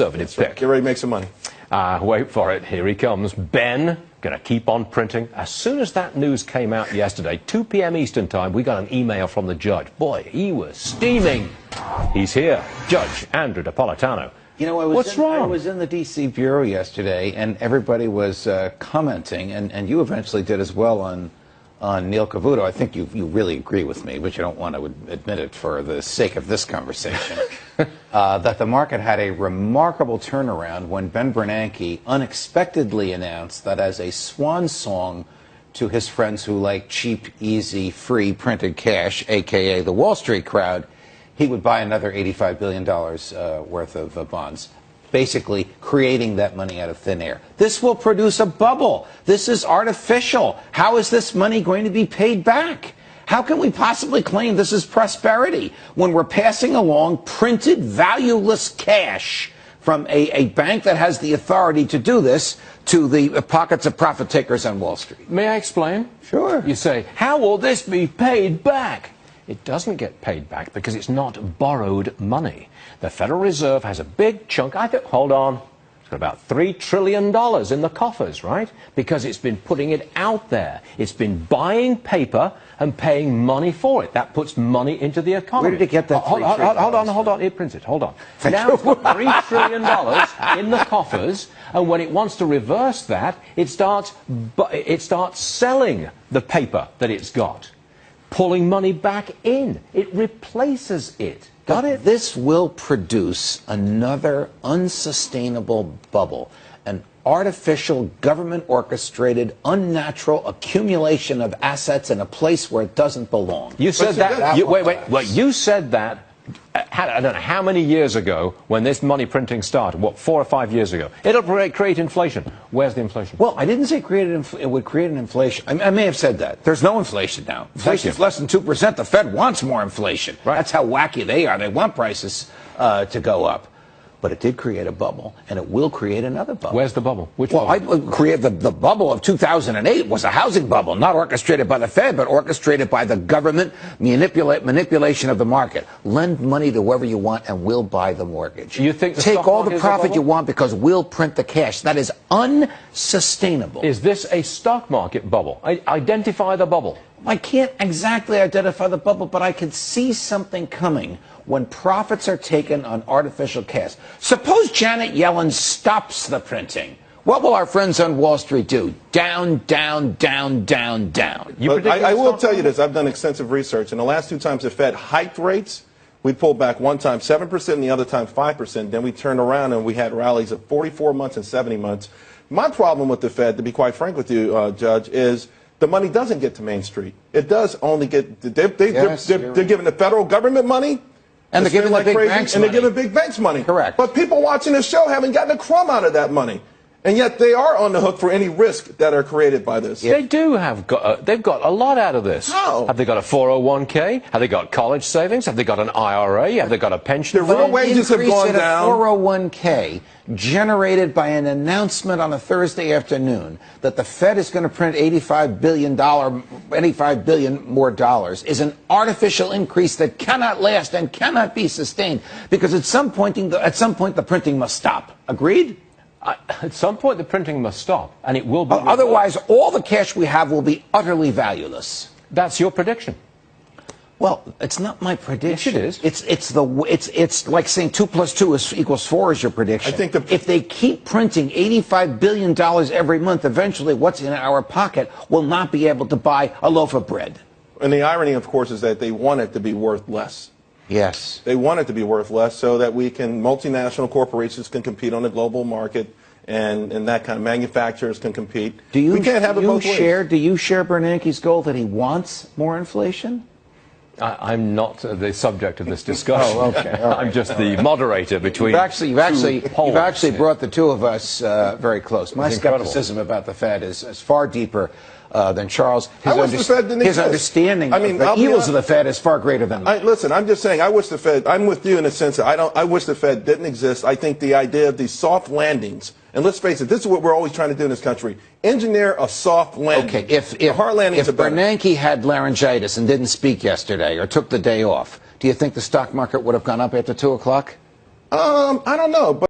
Conservative pick. Get ready to make some money. Wait for it. Here he comes. Ben, going to keep on printing. As soon as that news came out yesterday, 2 p.m. Eastern time, we got an email from the judge. Boy, he was steaming. He's here. Judge Andrew Napolitano. You know, I was in the D.C. Bureau yesterday, and everybody was commenting, and you eventually did as well on Neil Cavuto. I think you really agree with me, but you don't want to admit it for the sake of this conversation, that the market had a remarkable turnaround when Ben Bernanke unexpectedly announced that as a swan song to his friends who like cheap, easy, free printed cash, a.k.a. the Wall Street crowd, he would buy another $85 billion worth of bonds, basically creating that money out of thin air. This will produce a bubble. This is artificial. How is this money going to be paid back? How can we possibly claim this is prosperity when we're passing along printed, valueless cash from a bank that has the authority to do this to the pockets of profit takers on Wall Street? May I explain? Sure. You say, how will this be paid back? It doesn't get paid back because it's not borrowed money. The Federal Reserve has a big chunk, hold on, it's got about $3 trillion in the coffers, right? Because it's been putting it out there. It's been buying paper and paying money for it. That puts money into the economy. Where did it get that $3 trillion? Hold on, it prints it, hold on. Now it's got $3 trillion in the coffers, and when it wants to reverse that, it starts selling the paper that it's got, pulling money back in. It replaces it. Got it? This will produce another unsustainable bubble, an artificial, government-orchestrated, unnatural accumulation of assets in a place where it doesn't belong. You said that. You said that. I don't know how many years ago when this money printing started. What, 4 or 5 years ago? It'll create inflation. Where's the inflation? Well, I didn't say it would create an inflation. I may have said that. There's no inflation now. Inflation is less than 2%. The Fed wants more inflation. Right. That's how wacky they are. They want prices to go up. But it did create a bubble, and it will create another bubble. Where's the bubble? Which bubble? I created the bubble of 2008 was a housing bubble, not orchestrated by the Fed, but orchestrated by the government manipulation of the market. Lend money to whoever you want, and we'll buy the mortgage. You think take all the profit you want because we'll print the cash. That is unsustainable. Is this a stock market bubble? Identify the bubble. I can't exactly identify the bubble, but I can see something coming when profits are taken on artificial cash. Suppose Janet Yellen stops the printing. What will our friends on Wall Street do? Down, down, down, down, down. I will tell you this. I've done extensive research. And the last 2 times the Fed hiked rates, we pulled back one time 7% and the other time 5%. Then we turned around and we had rallies of 44 months and 70 months. My problem with the Fed, to be quite frank with you, Judge, is the money doesn't get to Main Street. It does only get, they're giving the federal government money. And they're giving the big banks money. And they're giving big banks money. Correct. But people watching this show haven't gotten a crumb out of that money. And yet they are on the hook for any risk that are created by this. They do have they've got a lot out of this. How? Have they got a 401k? Have they got college savings? Have they got an IRA? Have they got a pension? The real wages have gone down. A 401k generated by an announcement on a Thursday afternoon that the Fed is going to print $85 billion more dollars is an artificial increase that cannot last and cannot be sustained because at some point the printing must stop. Agreed? At some point, the printing must stop, and it will be. Otherwise, all the cash we have will be utterly valueless. That's your prediction. Well, it's not my prediction. Yes, it is. It's like saying 2 + 2 equals 4 is your prediction. I think if they keep printing $85 billion every month, eventually what's in our pocket will not be able to buy a loaf of bread. And the irony, of course, is that they want it to be worth less. Yes. They want it to be worth less so that multinational corporations can compete on the global market and that kind of manufacturers can compete. We can't have it both ways. Do you share Bernanke's goal that he wants more inflation? I'm not the subject of this discussion. Oh, okay. Right. I'm just the moderator between You've actually brought the two of us very close. My skepticism about the Fed is far deeper than Charles. His understanding of the evils of the Fed is far greater than mine. Listen, I'm just saying, I wish the Fed, I'm with you in a sense that I wish the Fed didn't exist. I think the idea of these soft landings, and let's face it, this is what we're always trying to do in this country, engineer a soft landing. Okay, if Bernanke had laryngitis and didn't speak yesterday or took the day off, do you think the stock market would have gone up after 2 o'clock? I don't know.